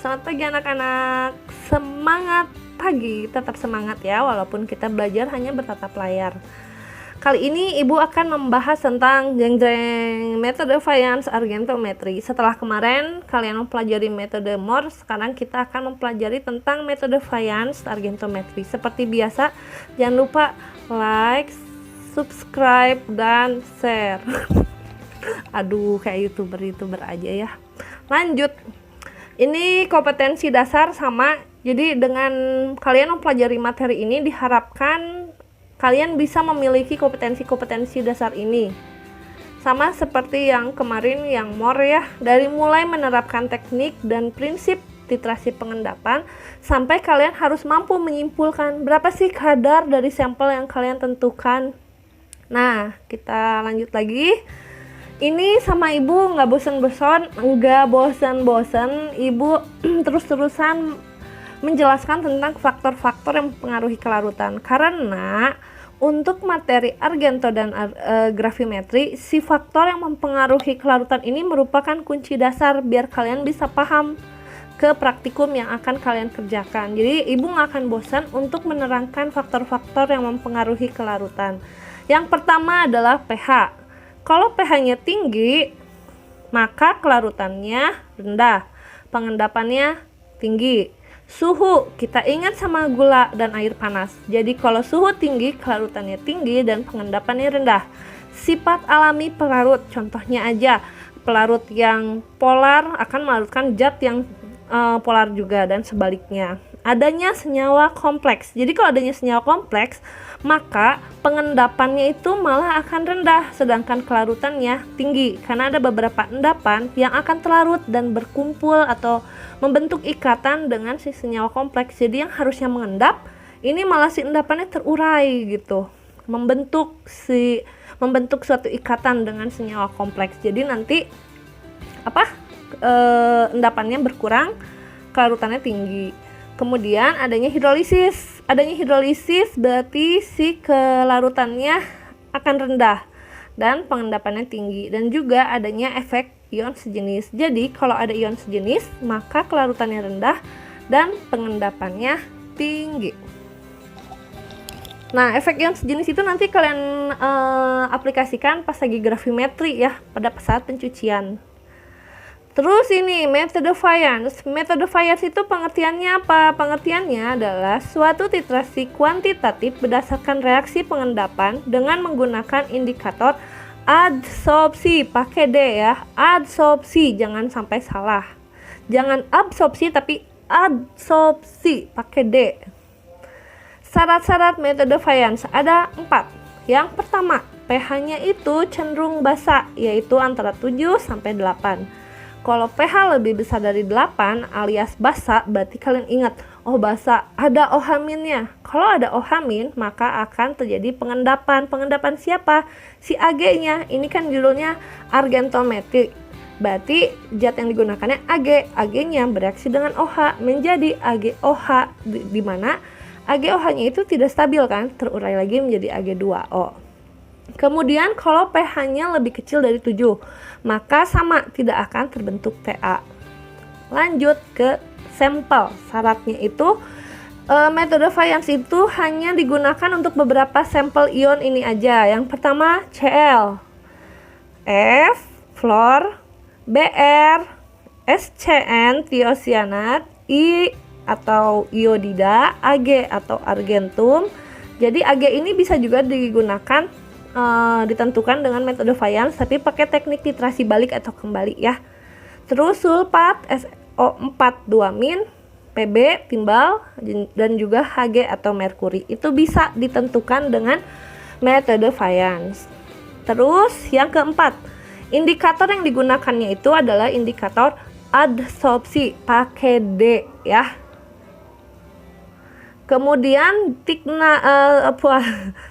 Selamat pagi anak-anak. Semangat pagi, tetap semangat ya walaupun kita belajar hanya bertatap layar. Kali ini Ibu akan membahas tentang metode Fayence argentometri. Setelah kemarin kalian mempelajari metode Morse, sekarang kita akan mempelajari tentang metode Fayence argentometri. Seperti biasa, jangan lupa like, subscribe, dan share. Aduh, kayak YouTuber aja ya. Lanjut. Ini kompetensi dasar sama. Jadi dengan kalian mempelajari materi ini diharapkan kalian bisa memiliki kompetensi-kompetensi dasar ini. Sama seperti yang kemarin yang more ya, dari mulai menerapkan teknik dan prinsip titrasi pengendapan sampai kalian harus mampu menyimpulkan berapa sih kadar dari sampel yang kalian tentukan. Nah, kita lanjut lagi. Ini sama Ibu nggak bosan-bosan, Ibu terus-terusan menjelaskan tentang faktor-faktor yang mempengaruhi kelarutan. Karena untuk materi argento dan gravimetri, si faktor yang mempengaruhi kelarutan ini merupakan kunci dasar biar kalian bisa paham ke praktikum yang akan kalian kerjakan. Jadi Ibu nggak akan bosan untuk menerangkan faktor-faktor yang mempengaruhi kelarutan. Yang pertama adalah pH. Kalau pH-nya tinggi, maka kelarutannya rendah, pengendapannya tinggi. Suhu, kita ingat sama gula dan air panas. Jadi kalau suhu tinggi, kelarutannya tinggi dan pengendapannya rendah. Sifat alami pelarut, contohnya aja, pelarut yang polar akan melarutkan zat yang polar juga dan sebaliknya. Adanya senyawa kompleks. Jadi kalau adanya senyawa kompleks, maka pengendapannya itu malah akan rendah, sedangkan kelarutannya tinggi. Karena ada beberapa endapan yang akan terlarut dan berkumpul atau membentuk ikatan dengan si senyawa kompleks. Jadi yang harusnya mengendap, ini malah si endapannya terurai gitu. Membentuk suatu ikatan dengan senyawa kompleks. Jadi nanti endapannya berkurang, kelarutannya tinggi. Kemudian adanya hidrolisis. Adanya hidrolisis berarti si kelarutannya akan rendah dan pengendapannya tinggi. Dan juga adanya efek ion sejenis. Jadi kalau ada ion sejenis, maka kelarutannya rendah dan pengendapannya tinggi. Nah, efek ion sejenis itu nanti kalian aplikasikan pas lagi gravimetri ya, pada saat pencucian. Terus ini metode Fayence. Metode Fayence itu pengertiannya apa? Pengertiannya adalah suatu titrasi kuantitatif berdasarkan reaksi pengendapan dengan menggunakan indikator adsorpsi, pakai D ya. Adsorpsi, jangan sampai salah. Jangan absorpsi tapi adsorpsi, pakai D. Syarat-syarat metode Fayence ada 4. Yang pertama, pH-nya itu cenderung basa, yaitu antara 7 sampai 8. Kalau pH lebih besar dari 8 alias basa, berarti kalian ingat, oh basa, ada OH-nya. Kalau ada OH-, maka akan terjadi pengendapan. Pengendapan siapa? Si Ag-nya. Ini kan judulnya argentometri. Berarti zat yang digunakannya Ag. Ag-nya bereaksi dengan OH menjadi AgOH, di mana AgOH-nya itu tidak stabil kan, terurai lagi menjadi Ag2O. Kemudian kalau pH-nya lebih kecil dari 7, maka sama, tidak akan terbentuk Ta. Lanjut ke sampel. Syaratnya itu metode Fayence itu hanya digunakan untuk beberapa sampel ion ini aja. Yang pertama Cl, F, fluor, Br, SCN, tiosianat, I atau iodida, Ag atau argentum. Jadi Ag ini bisa juga digunakan ditentukan dengan metode Fayence, tapi pakai teknik titrasi balik atau kembali ya. Terus sulfat SO4 2-, Pb timbal, dan juga Hg atau merkuri itu bisa ditentukan dengan metode Fayence. Terus yang keempat, indikator yang digunakannya itu adalah indikator adsorpsi, pakai D ya. Kemudian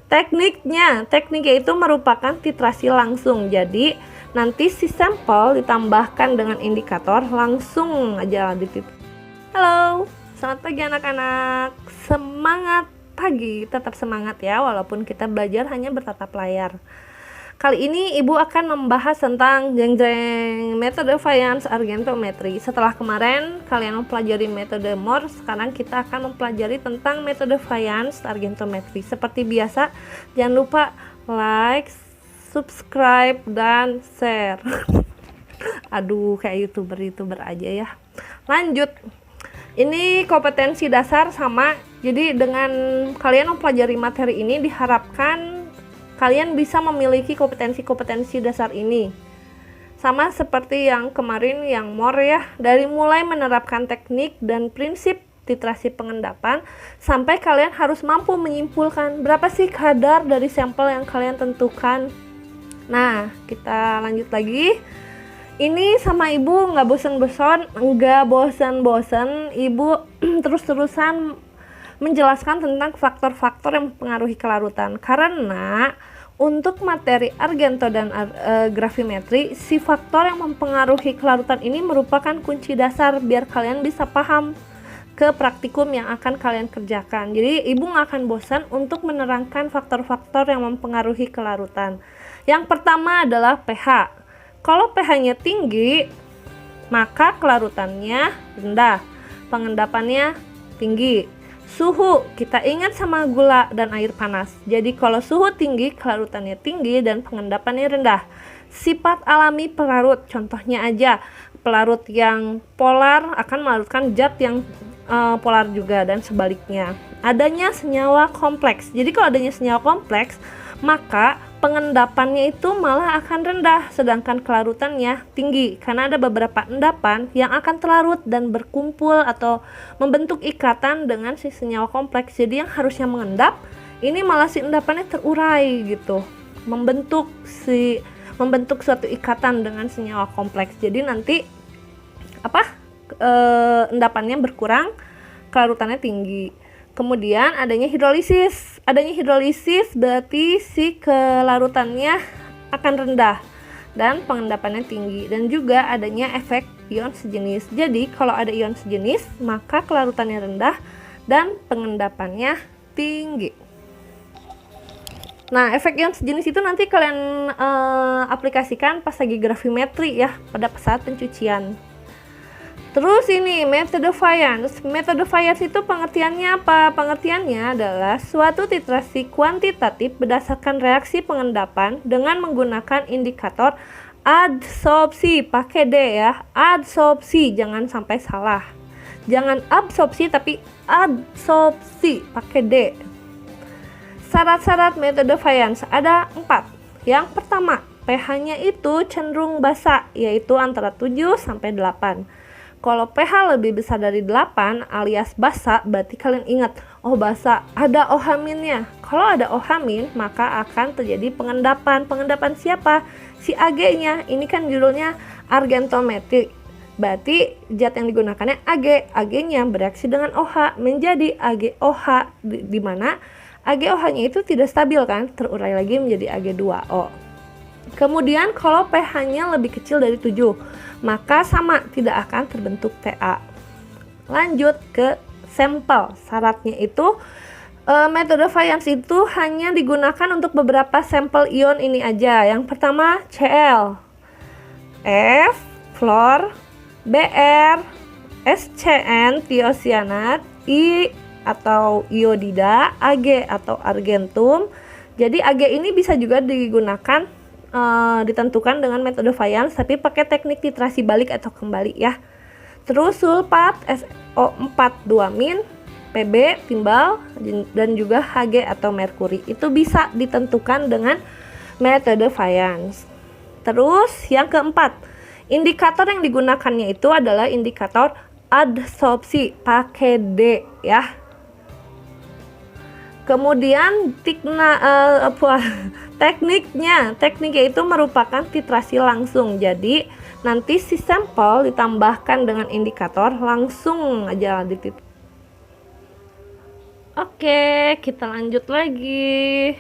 tekniknya itu merupakan titrasi langsung. Jadi nanti si sampel ditambahkan dengan indikator langsung aja dititrasi. Halo, selamat pagi anak-anak. Semangat pagi, tetap semangat ya walaupun kita belajar hanya bertatap layar. Kali ini Ibu akan membahas tentang jeng-jeng metode Fayence argentometri. Setelah kemarin kalian mempelajari metode Mohr, sekarang kita akan mempelajari tentang metode Fayence argentometri. Seperti biasa, jangan lupa like, subscribe, dan share. Aduh, kayak YouTuber aja ya. Lanjut. Ini kompetensi dasar sama. Jadi dengan kalian mempelajari materi ini diharapkan kalian bisa memiliki kompetensi-kompetensi dasar ini. Sama seperti yang kemarin yang Mohr ya, dari mulai menerapkan teknik dan prinsip titrasi pengendapan sampai kalian harus mampu menyimpulkan berapa sih kadar dari sampel yang kalian tentukan. Nah, kita lanjut lagi. Ini sama Ibu nggak bosan-bosan, Ibu terus-terusan menjelaskan tentang faktor-faktor yang mempengaruhi kelarutan. Karena untuk materi argento dan gravimetri, si faktor yang mempengaruhi kelarutan ini merupakan kunci dasar biar kalian bisa paham ke praktikum yang akan kalian kerjakan. Jadi Ibu nggak akan bosan untuk menerangkan faktor-faktor yang mempengaruhi kelarutan. Yang pertama adalah pH. Kalau pH-nya tinggi, maka kelarutannya rendah, pengendapannya tinggi. Suhu, kita ingat sama gula dan air panas. Jadi kalau suhu tinggi, kelarutannya tinggi dan pengendapannya rendah. Sifat alami pelarut, contohnya aja, pelarut yang polar akan melarutkan zat yang polar juga dan sebaliknya. Adanya senyawa kompleks. Jadi kalau adanya senyawa kompleks, maka pengendapannya itu malah akan rendah, sedangkan kelarutannya tinggi karena ada beberapa endapan yang akan terlarut dan berkumpul atau membentuk ikatan dengan si senyawa kompleks. Jadi yang harusnya mengendap, ini malah si endapannya terurai gitu, membentuk suatu ikatan dengan senyawa kompleks. Jadi nanti endapannya berkurang, kelarutannya tinggi. Kemudian adanya hidrolisis. Adanya hidrolisis berarti si kelarutannya akan rendah dan pengendapannya tinggi. Dan juga adanya efek ion sejenis. Jadi kalau ada ion sejenis, maka kelarutannya rendah dan pengendapannya tinggi. Nah, efek ion sejenis itu nanti kalian aplikasikan pas lagi gravimetri ya, pada saat pencucian. Terus ini metode Fayence. Metode Fayence itu pengertiannya apa? Pengertiannya adalah suatu titrasi kuantitatif berdasarkan reaksi pengendapan dengan menggunakan indikator adsorpsi, pakai D ya. Adsorpsi, jangan sampai salah. Jangan absorpsi tapi adsorpsi, pakai D. Syarat-syarat metode Fayence ada 4. Yang pertama, pH-nya itu cenderung basa, yaitu antara 7 sampai 8. Kalau pH lebih besar dari 8 alias basa, berarti kalian ingat, oh basa, ada OH-nya. Kalau ada OH-, maka akan terjadi pengendapan. Pengendapan siapa? Si Ag-nya. Ini kan judulnya argentometri. Berarti zat yang digunakannya Ag. Ag-nya bereaksi dengan OH menjadi AgOH, di mana AgOH-nya itu tidak stabil kan, terurai lagi menjadi Ag2O. Kemudian kalau pH-nya lebih kecil dari 7, maka sama, tidak akan terbentuk Ta. Lanjut ke sampel. Syaratnya itu metode Fayence itu hanya digunakan untuk beberapa sampel ion ini aja. Yang pertama Cl, F, fluor, Br, SCN, tiosianat, I atau iodida, Ag atau argentum. Jadi Ag ini bisa juga digunakan ditentukan dengan metode Fayence, tapi pakai teknik titrasi balik atau kembali ya. Terus sulfat SO4 2-, Pb, timbal, dan juga Hg atau merkuri. Itu bisa ditentukan dengan metode Fayence. Terus yang keempat, indikator yang digunakannya itu adalah indikator adsorpsi, pakai D ya. Kemudian tekniknya itu merupakan titrasi langsung. Jadi nanti si sampel ditambahkan dengan indikator langsung aja dititrasi. Oke, kita lanjut lagi.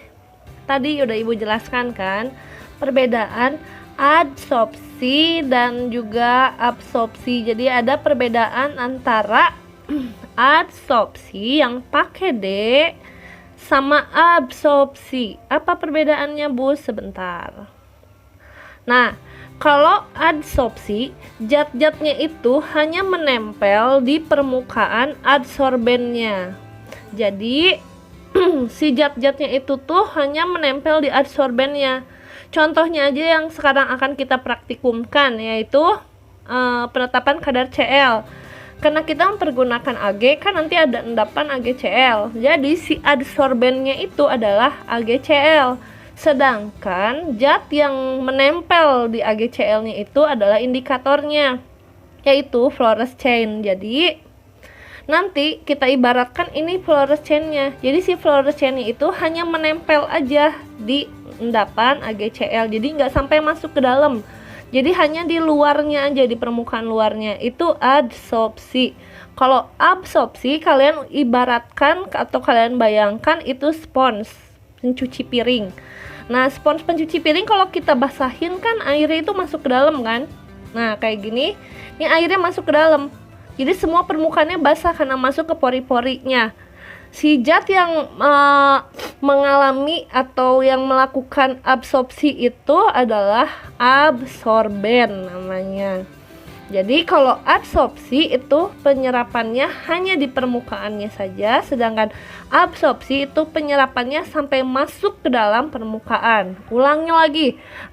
Tadi udah Ibu jelaskan kan perbedaan adsorpsi dan juga absorpsi. Jadi ada perbedaan antara adsorpsi yang pakai D sama absorpsi. Apa perbedaannya, Bu? Sebentar. Nah, kalau adsorpsi, zat-zatnya itu hanya menempel di permukaan adsorbennya. Jadi, si zat-zatnya itu tuh hanya menempel di adsorbennya. Contohnya aja yang sekarang akan kita praktikumkan, yaitu penetapan kadar Cl. Karena kita mempergunakan Ag, kan nanti ada endapan AgCl. Jadi si adsorbennya itu adalah AgCl. Sedangkan zat yang menempel di AgCl-nya itu adalah indikatornya, yaitu fluorescein. Jadi nanti kita ibaratkan ini fluoresceinnya. Jadi si fluoresceinnya itu hanya menempel aja di endapan AgCl. Jadi nggak sampai masuk ke dalam. Jadi hanya di luarnya aja, di permukaan luarnya. Itu adsorpsi. Kalau absorpsi, kalian ibaratkan atau kalian bayangkan itu spons pencuci piring. Nah, spons pencuci piring kalau kita basahin kan airnya itu masuk ke dalam kan. Nah, kayak gini, ini airnya masuk ke dalam. Jadi semua permukaannya basah karena masuk ke pori-porinya. Si zat yang mengalami atau yang melakukan absorpsi itu adalah absorben namanya. Jadi kalau adsorpsi itu penyerapannya hanya di permukaannya saja, sedangkan absorpsi itu penyerapannya sampai masuk ke dalam permukaan. Ulangi lagi,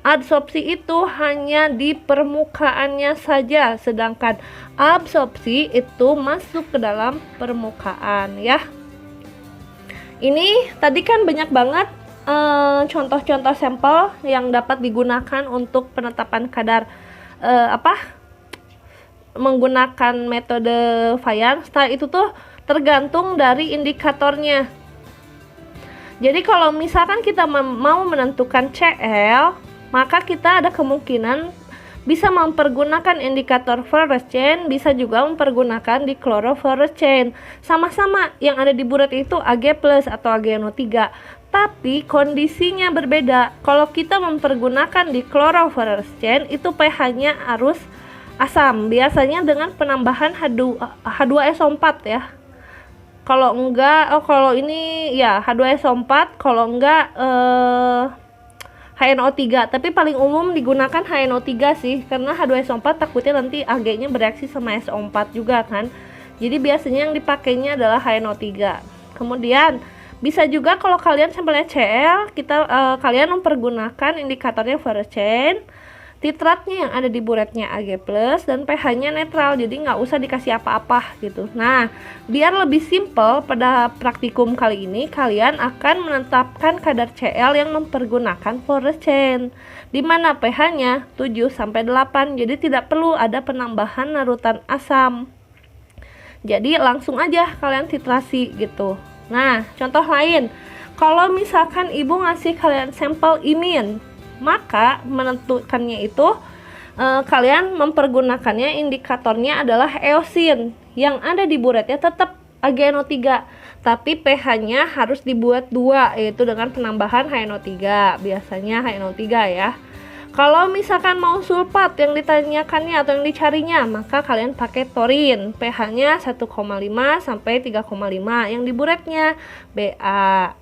adsorpsi itu hanya di permukaannya saja, sedangkan absorpsi itu masuk ke dalam permukaan ya. Ini tadi kan banyak banget contoh-contoh sampel yang dapat digunakan untuk penetapan kadar menggunakan metode Fayens. Setelah itu tuh tergantung dari indikatornya. Jadi kalau misalkan kita mau menentukan Cl, maka kita ada kemungkinan bisa mempergunakan indikator fluorescein, bisa juga mempergunakan diklorofluorescein. Sama-sama yang ada di buret itu Ag+ atau AgNO3. Tapi kondisinya berbeda. Kalau kita mempergunakan diklorofluorescein, itu pH-nya harus asam, biasanya dengan penambahan H2SO4 ya. Kalau enggak, kalau ini ya H2SO4, kalau enggak HNO3, tapi paling umum digunakan HNO3 sih, karena H2SO4 takutnya nanti Ag-nya bereaksi sama SO4 juga kan. Jadi biasanya yang dipakainya adalah HNO3. Kemudian bisa juga kalau kalian sampelnya Cl, kalian mempergunakan indikatornya fluorescein. Titratnya yang ada di buretnya Ag+, dan pH-nya netral, jadi nggak usah dikasih apa-apa gitu. Nah, biar lebih simpel pada praktikum kali ini, kalian akan menetapkan kadar Cl yang mempergunakan fluorescein, di mana pH-nya 7-8, jadi tidak perlu ada penambahan larutan asam. Jadi langsung aja kalian titrasi gitu. Nah, contoh lain, kalau misalkan ibu ngasih kalian sampel imin, maka menentukannya itu kalian mempergunakannya indikatornya adalah eosin. Yang ada di buretnya tetap AgNO3, tapi pH-nya harus dibuat 2, yaitu dengan penambahan HNO3, biasanya HNO3 ya. Kalau misalkan mau sulfat yang ditanyakannya atau yang dicarinya, maka kalian pakai torin, pH-nya 1,5 sampai 3,5, yang di buretnya Ba.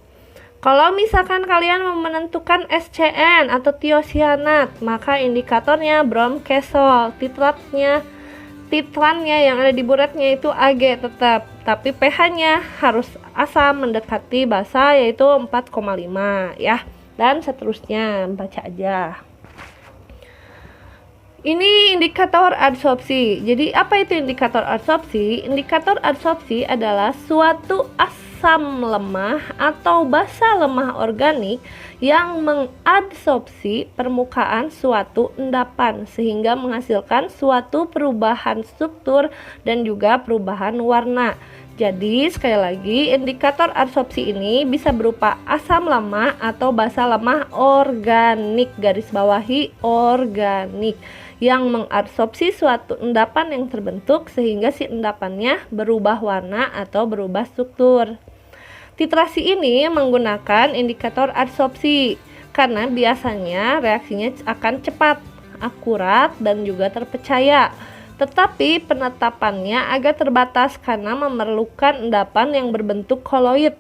Kalau misalkan kalian mau menentukan SCN atau tiosianat, maka indikatornya bromkesol. Titrannya yang ada di buretnya itu Ag tetap, tapi pH-nya harus asam mendekati basa, yaitu 4,5 ya. Dan seterusnya, baca aja. Ini indikator adsorpsi. Jadi apa itu indikator adsorpsi? Indikator adsorpsi adalah suatu asam lemah atau basa lemah organik yang mengadsorpsi permukaan suatu endapan sehingga menghasilkan suatu perubahan struktur dan juga perubahan warna. Jadi sekali lagi, indikator adsorpsi ini bisa berupa asam lemah atau basa lemah organik, garis bawahi organik, yang mengadsorpsi suatu endapan yang terbentuk sehingga si endapannya berubah warna atau berubah struktur. Titrasi ini menggunakan indikator adsorpsi karena biasanya reaksinya akan cepat, akurat, dan juga terpercaya. Tetapi penetapannya agak terbatas karena memerlukan endapan yang berbentuk koloid.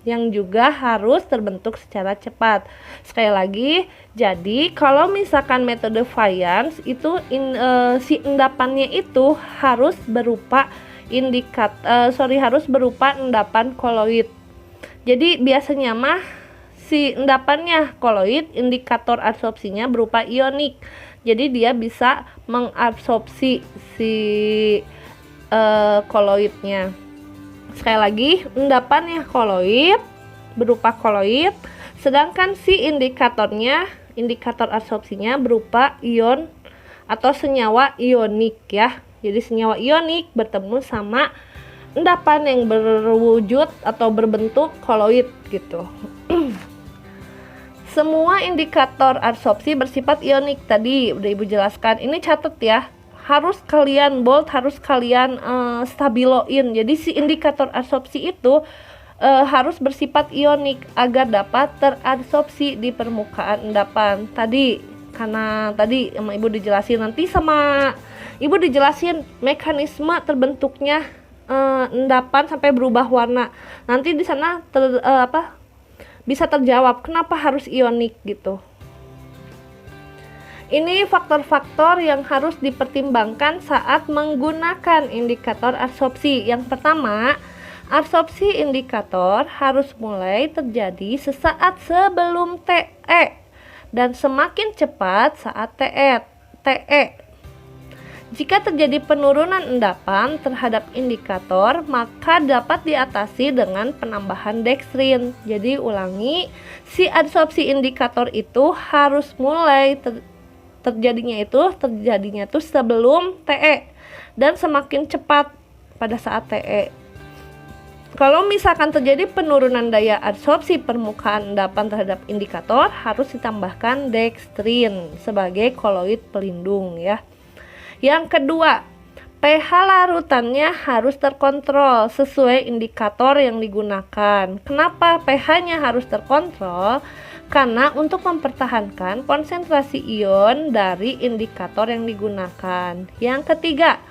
yang juga harus terbentuk secara cepat. Sekali lagi, jadi kalau misalkan metode Fayens itu si endapannya itu harus berupa harus berupa endapan koloid. Jadi biasanya mah si endapannya koloid, indikator absorpsinya berupa ionik. Jadi dia bisa mengabsorpsi si koloidnya. Sekali lagi, endapannya koloid berupa koloid, sedangkan si indikator absorpsinya berupa ion atau senyawa ionik ya. Jadi senyawa ionik bertemu sama endapan yang berwujud atau berbentuk koloid gitu. Semua indikator absorpsi bersifat ionik, tadi udah Ibu jelaskan. Ini catat ya, harus kalian bold, harus kalian stabiloin. Jadi si indikator absorpsi itu harus bersifat ionik agar dapat terabsorpsi di permukaan endapan. Karena tadi sama Ibu dijelasin, nanti sama Ibu dijelasin mekanisme terbentuknya endapan sampai berubah warna. Nanti di sana bisa terjawab kenapa harus ionik gitu. Ini faktor-faktor yang harus dipertimbangkan saat menggunakan indikator absorpsi. Yang pertama, absorpsi indikator harus mulai terjadi sesaat sebelum TE dan semakin cepat saat TE. Jika terjadi penurunan endapan terhadap indikator, maka dapat diatasi dengan penambahan dekstrin. Jadi ulangi, si absorpsi indikator itu harus mulai terjadinya itu sebelum TE dan semakin cepat pada saat TE. Kalau misalkan terjadi penurunan daya absorpsi permukaan endapan terhadap indikator, harus ditambahkan dekstrin sebagai koloid pelindung ya. Yang kedua, pH larutannya harus terkontrol sesuai indikator yang digunakan. Kenapa pH-nya harus terkontrol? Karena untuk mempertahankan konsentrasi ion dari indikator yang digunakan. Yang ketiga,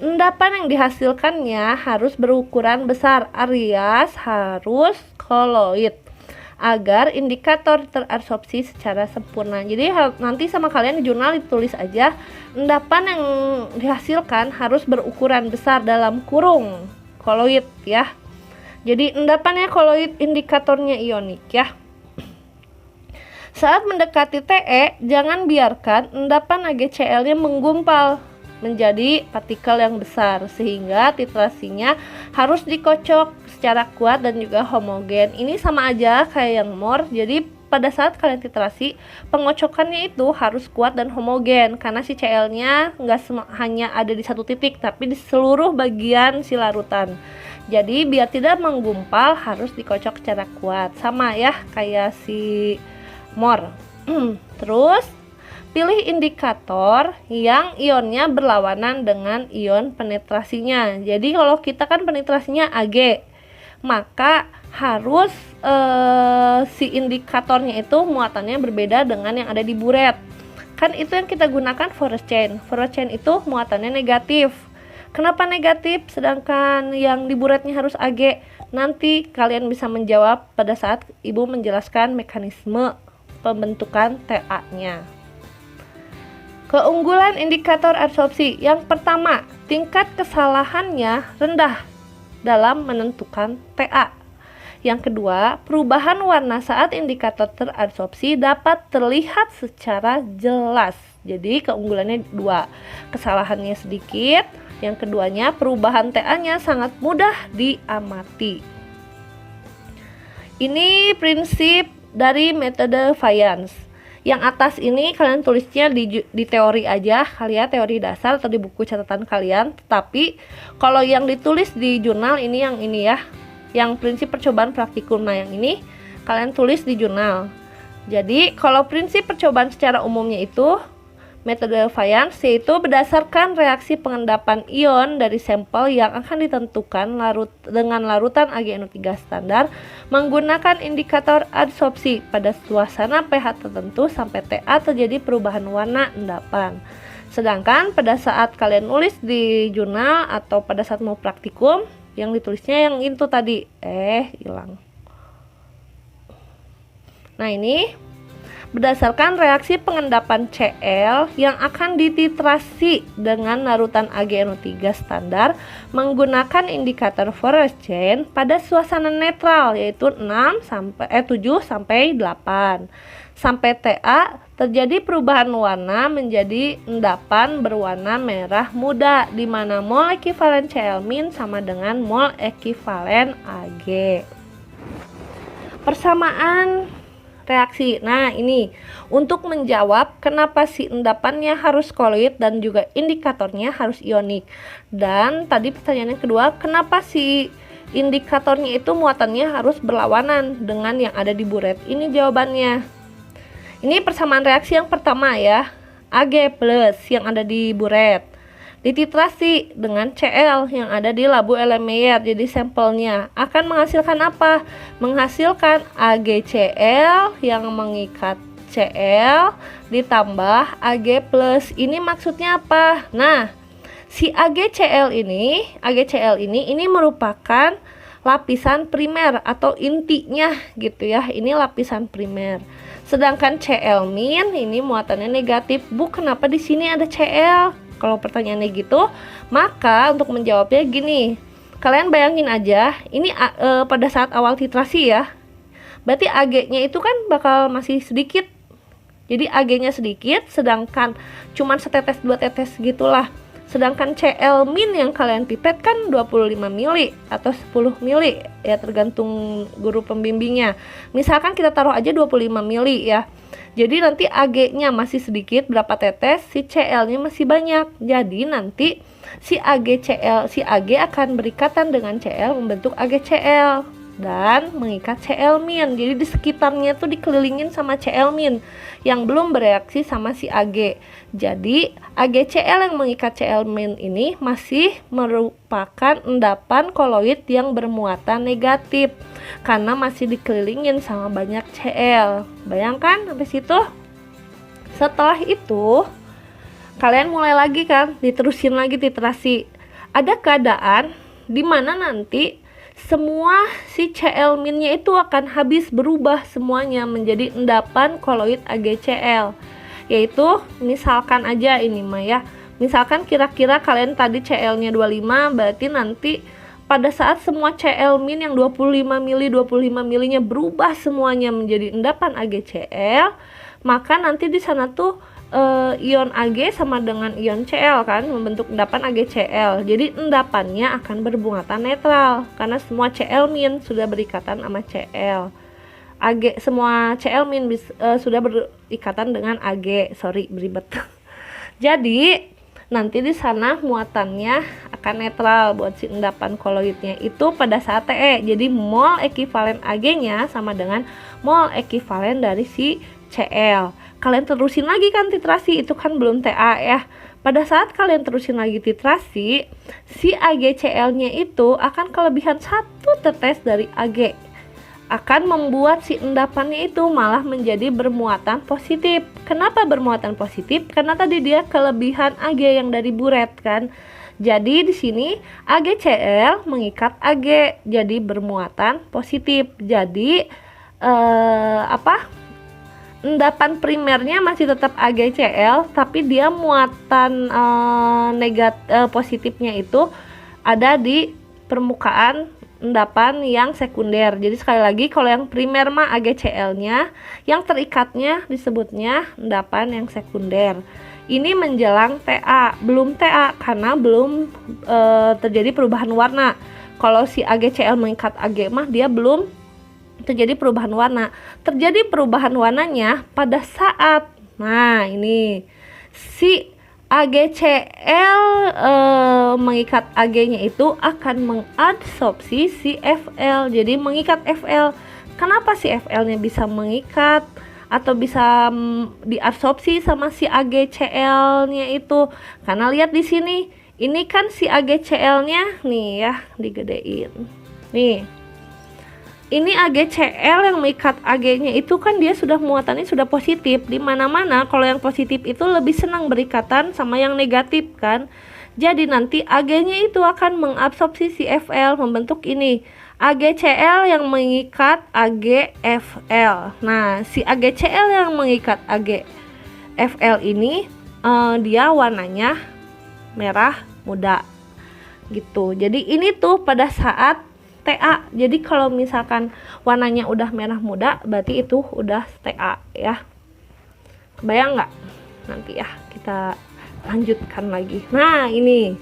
endapan yang dihasilkannya harus berukuran besar alias harus koloid agar indikator terabsorpsi secara sempurna. Jadi nanti sama kalian di jurnal ditulis aja endapan yang dihasilkan harus berukuran besar dalam kurung koloid ya. Jadi endapannya koloid, indikatornya ionik ya. Saat mendekati TE, jangan biarkan endapan AgCl-nya menggumpal menjadi partikel yang besar, sehingga titrasinya harus dikocok secara kuat dan juga homogen. Ini sama aja kayak yang MOR. Jadi pada saat kalian titrasi, pengocokannya itu harus kuat dan homogen, karena si Cl-nya nggak hanya ada di satu titik, tapi di seluruh bagian si larutan. Jadi biar tidak menggumpal harus dikocok secara kuat, sama ya kayak si MOR. Terus pilih indikator yang ionnya berlawanan dengan ion penetrasinya. Jadi kalau kita kan penetrasinya Ag, maka harus si indikatornya itu muatannya berbeda dengan yang ada di buret. Kan itu yang kita gunakan forest chain. Forest chain itu muatannya negatif. Kenapa negatif sedangkan yang di buretnya harus Ag? Nanti kalian bisa menjawab pada saat Ibu menjelaskan mekanisme pembentukan TA-nya. Keunggulan indikator absorpsi. Yang pertama, tingkat kesalahannya rendah dalam menentukan TA. Yang kedua, perubahan warna saat indikator terabsorpsi dapat terlihat secara jelas. Jadi keunggulannya dua, kesalahannya sedikit. Yang keduanya, perubahan TA-nya sangat mudah diamati. Ini prinsip dari metode Fayens. Yang atas ini kalian tulisnya di teori aja kali ya, teori dasar atau di buku catatan kalian. Tapi kalau yang ditulis di jurnal ini yang ini ya, yang prinsip percobaan praktikum, nah yang ini kalian tulis di jurnal. Jadi kalau prinsip percobaan secara umumnya itu metode Fayens, yaitu berdasarkan reaksi pengendapan ion dari sampel yang akan ditentukan dengan larutan AgNO3 standar menggunakan indikator absorpsi pada suasana pH tertentu sampai TA terjadi perubahan warna endapan. Sedangkan pada saat kalian nulis di jurnal atau pada saat mau praktikum, yang ditulisnya yang itu tadi hilang. Nah, ini berdasarkan reaksi pengendapan Cl yang akan dititrasi dengan larutan AgNO3 standar menggunakan indikator fluorescen pada suasana netral yaitu 7 sampai 8. Sampai Ta terjadi perubahan warna menjadi endapan berwarna merah muda di mana mol ekivalen Cl- sama dengan mol ekivalen Ag. Persamaan reaksi. Nah, ini untuk menjawab kenapa si endapannya harus koloid dan juga indikatornya harus ionik. Dan tadi pertanyaan yang kedua, kenapa si indikatornya itu muatannya harus berlawanan dengan yang ada di buret? Ini jawabannya. Ini persamaan reaksi yang pertama ya, Ag plus yang ada di buret dititrasi dengan Cl yang ada di labu Erlenmeyer, jadi sampelnya akan menghasilkan apa? Menghasilkan AgCl yang mengikat Cl ditambah Ag plus. Ini maksudnya apa? Nah, si AgCl ini merupakan lapisan primer atau intinya gitu ya. Ini lapisan primer. Sedangkan Cl- ini muatannya negatif. Bu, kenapa di sini ada Cl? Kalau pertanyaannya gitu, maka untuk menjawabnya gini. Kalian bayangin aja, ini pada saat awal titrasi ya. Berarti Ag-nya itu kan bakal masih sedikit. Jadi Ag-nya sedikit, sedangkan cuman setetes 2 tetes gitulah. Sedangkan Cl- yang kalian pipet kan 25 mili atau 10 mili ya, tergantung guru pembimbingnya. Misalkan kita taruh aja 25 mili ya. Jadi nanti Ag-nya masih sedikit berapa tetes, si Cl-nya masih banyak. Jadi nanti si Ag akan berikatan dengan Cl membentuk AgCl dan mengikat Cl-. Jadi di sekitarnya tuh dikelilingin sama Cl- yang belum bereaksi sama si Ag. Jadi AgCl yang mengikat Cl- ini masih merupakan endapan koloid yang bermuatan negatif karena masih dikelilingin sama banyak Cl. Bayangkan habis itu. Setelah itu kalian mulai lagi kan, diterusin lagi titrasi. Ada keadaan di mana nanti semua si Cl- nya itu akan habis, berubah semuanya menjadi endapan koloid AgCl. Yaitu misalkan aja ini mah ya. Misalkan kira-kira kalian tadi Cl-nya 25, berarti nanti pada saat semua Cl- yang 25 milinya berubah semuanya menjadi endapan AgCl, maka nanti di sana tuh ion Ag sama dengan ion Cl kan membentuk endapan AgCl. Jadi endapannya akan bermuatan netral karena semua Cl- sudah berikatan sama Cl. Semua Cl- sudah berikatan dengan Ag. Sorry, beribet. Jadi nanti di sana muatannya akan netral buat si endapan koloidnya itu pada saat Te. Jadi mol ekivalen Ag-nya sama dengan mol ekivalen dari si Cl. Kalian terusin lagi kan titrasi, itu kan belum Ta ya. Pada saat kalian terusin lagi titrasi, si AgCl-nya itu akan kelebihan 1 tetes dari Ag. Akan membuat si endapannya itu malah menjadi bermuatan positif. Kenapa bermuatan positif? Karena tadi dia kelebihan Ag yang dari buret kan. Jadi di sini AgCl mengikat Ag jadi bermuatan positif. Jadi endapan primernya masih tetap AgCl, tapi dia muatan positifnya itu ada di permukaan endapan yang sekunder. Jadi sekali lagi, kalau yang primer mah AgCl-nya, yang terikatnya disebutnya endapan yang sekunder. Ini menjelang Ta, belum Ta karena belum terjadi perubahan warna. Kalau si AgCl mengikat Ag mah dia belum terjadi perubahan warna. Terjadi perubahan warnanya pada saat, nah ini si AgCl mengikat Ag-nya itu akan mengadsorpsi si Fl, jadi mengikat Fl. Kenapa si Fl-nya bisa mengikat atau bisa diabsorpsi sama si AgCl-nya itu? Karena lihat di sini, ini kan si AgCl-nya nih ya, digedein. Nih. Ini AgCl yang mengikat Ag-nya itu kan dia sudah muatannya sudah positif. Di mana-mana kalau yang positif itu lebih senang berikatan sama yang negatif kan. Jadi nanti Ag-nya itu akan mengabsorpsi si Fl membentuk ini AgCl yang mengikat AgFl. Nah, si AgCl yang mengikat AgFl ini dia warnanya merah muda gitu. Jadi ini tuh pada saat Ta. Jadi kalau misalkan warnanya udah merah muda berarti itu udah Ta ya. Kebayang nggak? Nanti ya kita lanjutkan lagi. Nah, ini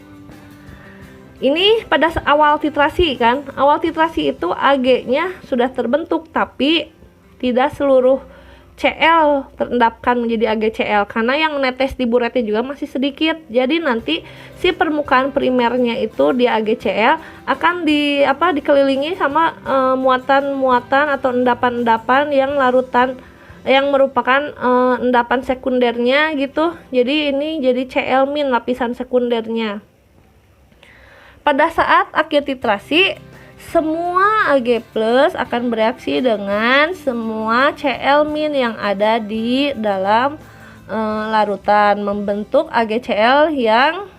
pada awal titrasi kan. Awal titrasi itu Ag-nya sudah terbentuk tapi tidak seluruh Cl terendapkan menjadi AgCl karena yang netes di buretnya juga masih sedikit. Jadi nanti si permukaan primernya itu di AgCl akan dikelilingi sama muatan-muatan atau endapan-endapan yang larutan yang merupakan endapan sekundernya gitu. Jadi ini jadi Cl- lapisan sekundernya. Pada saat akhir titrasi, semua Ag+ akan bereaksi dengan semua Cl- yang ada di dalam larutan membentuk AgCl yang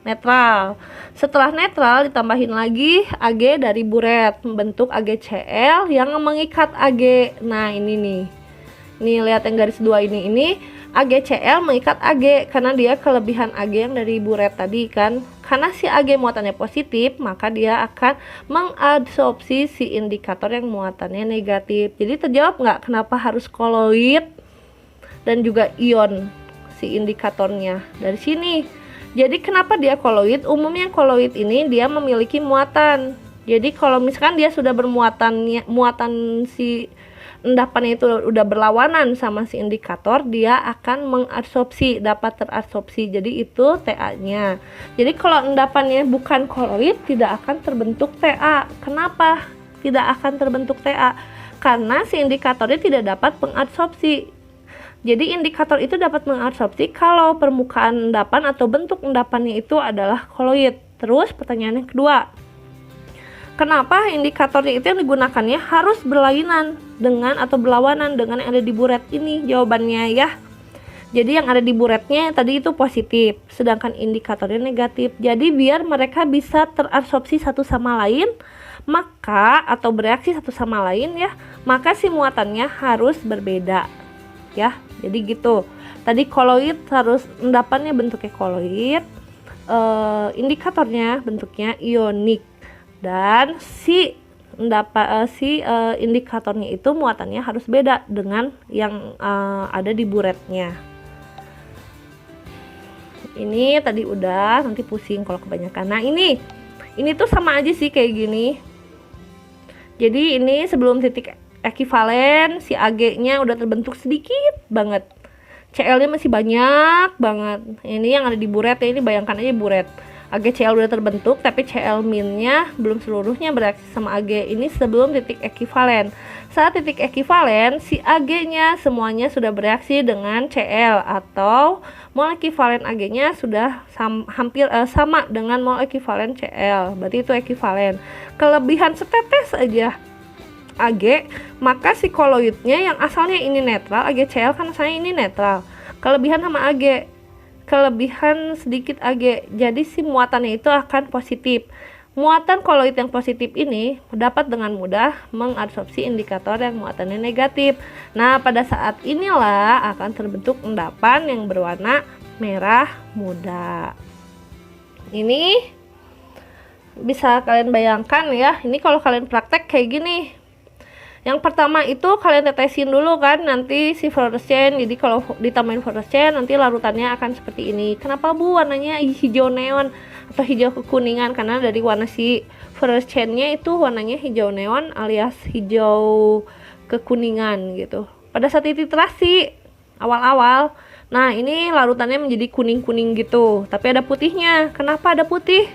netral. Setelah netral ditambahin lagi Ag dari buret membentuk AgCl yang mengikat Ag. Nah, ini nih. Nih lihat yang garis 2 ini AgCl mengikat Ag karena dia kelebihan Ag yang dari buret tadi kan. Karena si Ag muatannya positif, maka dia akan mengadsorpsi si indikator yang muatannya negatif. Jadi terjawab nggak kenapa harus koloid dan juga ion si indikatornya dari sini. Jadi kenapa dia koloid? Umumnya koloid ini dia memiliki muatan. Jadi kalau misalkan dia sudah muatan si endapannya itu udah berlawanan sama si indikator, dia akan mengadsorpsi, dapat terabsorpsi. Jadi itu Ta-nya. Jadi kalau endapannya bukan koloid tidak akan terbentuk Ta. Kenapa tidak akan terbentuk Ta? Karena si indikatornya tidak dapat mengadsorpsi. Jadi indikator itu dapat mengadsorpsi kalau permukaan endapan atau bentuk endapannya itu adalah koloid. Terus pertanyaan yang kedua, kenapa indikatornya itu yang digunakannya harus berlainan dengan atau berlawanan dengan yang ada di buret ini? Jawabannya ya. Jadi yang ada di buretnya tadi itu positif, sedangkan indikatornya negatif. Jadi biar mereka bisa terabsorpsi satu sama lain, maka atau bereaksi satu sama lain ya, maka si muatannya harus berbeda. Ya, jadi gitu. Tadi koloid harus endapannya bentuknya koloid, indikatornya bentuknya ionik. Dan si indikatornya itu muatannya harus beda dengan yang ada di buretnya. Ini tadi udah, nanti pusing kalau kebanyakan. Nah, ini tuh sama aja sih kayak gini. Jadi ini sebelum titik ekivalen si Ag-nya udah terbentuk sedikit banget. Cl-nya masih banyak banget. Ini yang ada di buret ya, ini bayangkan aja buret. AgCl udah terbentuk tapi Cl- nya belum seluruhnya bereaksi sama Ag. Ini sebelum titik ekivalen. Saat titik ekivalen si Ag-nya semuanya sudah bereaksi dengan Cl atau mol ekivalen Ag-nya sudah hampir sama dengan mol ekivalen Cl. Berarti itu ekivalen. Kelebihan setetes aja Ag, maka si koloidnya yang asalnya ini netral, AgCl kan asalnya ini netral. Kelebihan sama Ag, kelebihan sedikit Ag, jadi si muatannya itu akan positif. Muatan koloid yang positif ini dapat dengan mudah mengadsorpsi indikator yang muatannya negatif. Nah, pada saat inilah akan terbentuk endapan yang berwarna merah muda. Ini bisa kalian bayangkan ya, ini kalau kalian praktek kayak gini. Yang pertama itu kalian tetesin dulu kan, nanti si fluorescen. Jadi kalau ditambahin fluorescen nanti larutannya akan seperti ini. Kenapa Bu warnanya hijau neon atau hijau kekuningan? Karena dari warna si fluorescennya itu warnanya hijau neon alias hijau kekuningan gitu. Pada saat titrasi awal-awal, nah ini larutannya menjadi kuning-kuning gitu, tapi ada putihnya. Kenapa ada putih?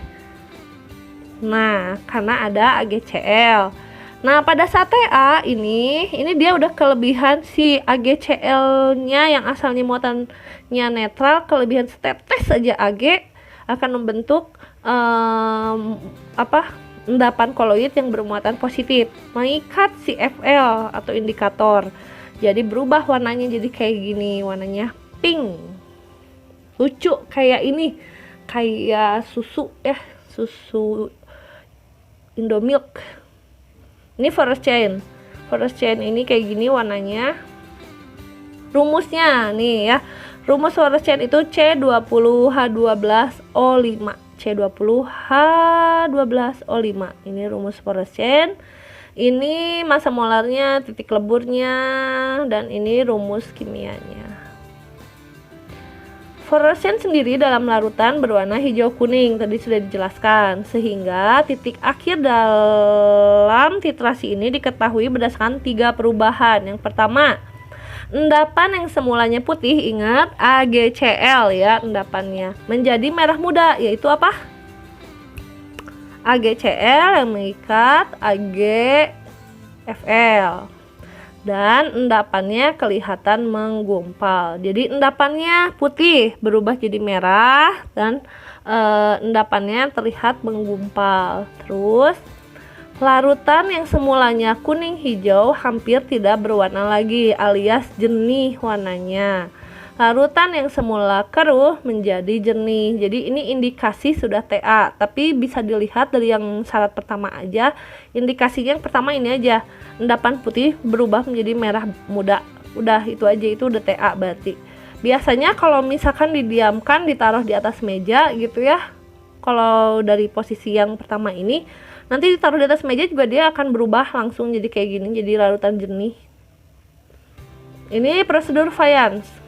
Nah, karena ada AgCl. Nah, pada saat Ta ini dia udah kelebihan si AgCl-nya yang asalnya muatannya netral, kelebihan setetes saja Ag akan membentuk endapan koloid yang bermuatan positif, mengikat si Fl atau indikator. Jadi berubah warnanya jadi kayak gini, warnanya pink. Lucu kayak ini. kayak susu ya, susu Indomilk. Ini fluorescent. Fluorescent ini kayak gini warnanya. Rumusnya nih ya. Rumus fluorescent itu C20H12O5. C20H12O5. Ini rumus fluorescent. Ini massa molarnya, titik leburnya, dan ini rumus kimianya. Fluorescent sendiri dalam larutan berwarna hijau kuning, tadi sudah dijelaskan, sehingga titik akhir dalam titrasi ini diketahui berdasarkan 3 perubahan. Yang pertama, endapan yang semulanya putih, ingat AgCl ya, endapannya menjadi merah muda, yaitu apa? AgCl yang mengikat AgFl. Dan endapannya kelihatan menggumpal. Jadi endapannya putih berubah jadi merah dan endapannya terlihat menggumpal. Terus larutan yang semulanya kuning hijau hampir tidak berwarna lagi, alias jernih warnanya. Larutan yang semula keruh menjadi jernih. Jadi ini indikasi sudah TA, tapi bisa dilihat dari yang syarat pertama aja. Indikasinya yang pertama ini aja, endapan putih berubah menjadi merah muda. Udah itu aja, itu udah TA berarti. Biasanya kalau misalkan didiamkan, ditaruh di atas meja gitu ya. Kalau dari posisi yang pertama ini, nanti ditaruh di atas meja juga dia akan berubah langsung jadi kayak gini, jadi larutan jernih. Ini prosedur fayans.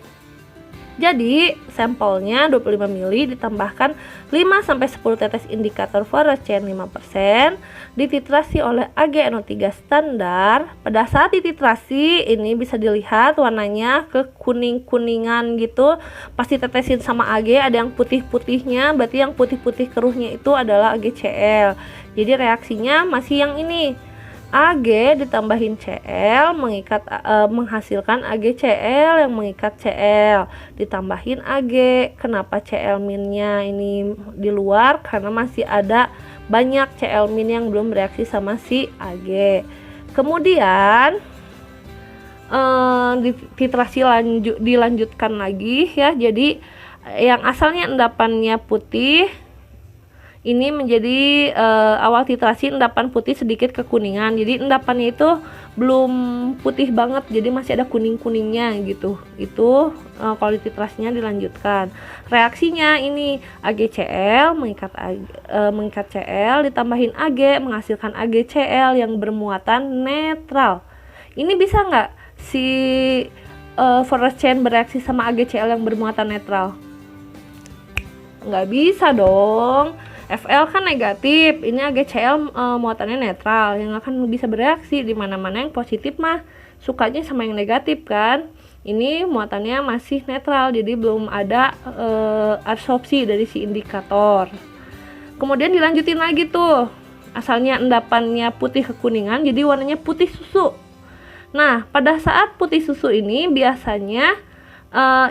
Jadi, sampelnya 25 ml ditambahkan 5-10 tetes indikator fluorescent 5%, dititrasi oleh AgNO3 standar. Pada saat dititrasi, ini bisa dilihat warnanya ke kuning-kuningan gitu. Pasti tetesin sama Ag, ada yang putih-putihnya, berarti yang putih-putih keruhnya itu adalah AgCl. Jadi reaksinya masih yang ini. Ag ditambahin Cl menghasilkan AgCl yang mengikat Cl, ditambahin Ag. Kenapa Cl-nya ini di luar? Karena masih ada banyak Cl- yang belum bereaksi sama si Ag. Kemudian titrasi dilanjutkan lagi ya. Jadi yang asalnya endapannya putih ini menjadi awal titrasi endapan putih sedikit kekuningan. Jadi endapannya itu belum putih banget, jadi masih ada kuning-kuningnya gitu. Itu kalau titrasinya dilanjutkan. Reaksinya ini AgCl mengikat Cl, ditambahin Ag menghasilkan AgCl yang bermuatan netral. Ini bisa nggak si fluorescent bereaksi sama AgCl yang bermuatan netral? Nggak bisa dong. Fl kan negatif, ini AgCl muatannya netral, yang akan bisa bereaksi. Di mana-mana yang positif mah sukanya sama yang negatif kan. Ini muatannya masih netral, jadi belum ada absorpsi dari si indikator. Kemudian dilanjutin lagi tuh, asalnya endapannya putih kekuningan, jadi warnanya putih susu. Nah, pada saat putih susu ini biasanya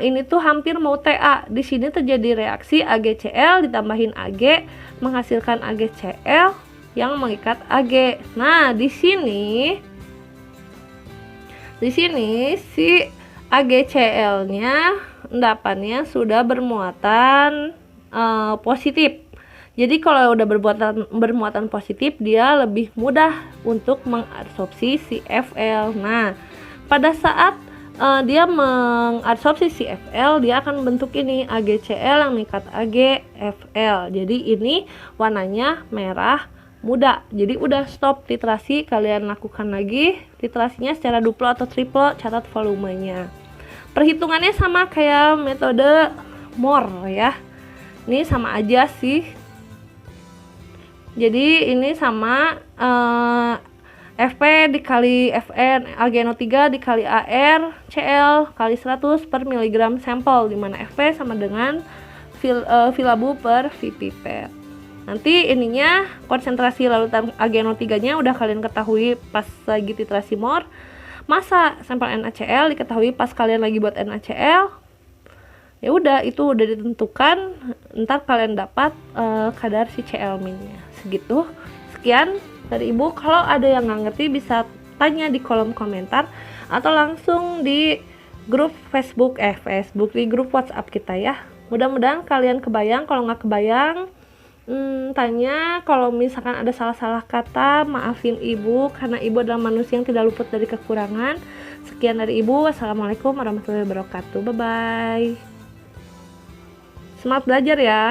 ini tuh hampir mau TA. Di sini terjadi reaksi AgCl ditambahin Ag menghasilkan AgCl yang mengikat Ag. Nah, di sini si AgCl-nya endapannya sudah bermuatan positif. Jadi kalau udah bermuatan positif, dia lebih mudah untuk mengabsorpsi si Fl. Nah, pada saat dia mengabsorpsi si Fl, dia akan bentuk ini AgCl yang mengikat AgFl. Jadi ini warnanya merah muda. Jadi udah stop titrasi, kalian lakukan lagi titrasinya secara duplo atau triple, catat volumenya. Perhitungannya sama kayak metode Mohr ya. Ini sama aja sih. Jadi ini sama Fp dikali Fn AgNO3 dikali Ar Cl kali 100 per miligram sampel, dimana Fp sama dengan filabu per vpipet. Nanti ininya konsentrasi larutan AgNO3 nya udah kalian ketahui pas lagi titrasi Mohr. Massa sampel NaCl diketahui pas kalian lagi buat NaCl. Ya udah, itu udah ditentukan, ntar kalian dapat kadar si Cl-nya segitu. Sekian dari Ibu. Kalau ada yang nggak ngerti bisa tanya di kolom komentar atau langsung di grup Facebook di grup WhatsApp kita ya. Mudah-mudahan kalian kebayang. Kalau nggak kebayang, tanya. Kalau misalkan ada salah-salah kata, maafin ibu, karena ibu adalah manusia yang tidak luput dari kekurangan. Sekian dari ibu. Wassalamualaikum warahmatullahi wabarakatuh. Bye-bye. Semangat belajar ya.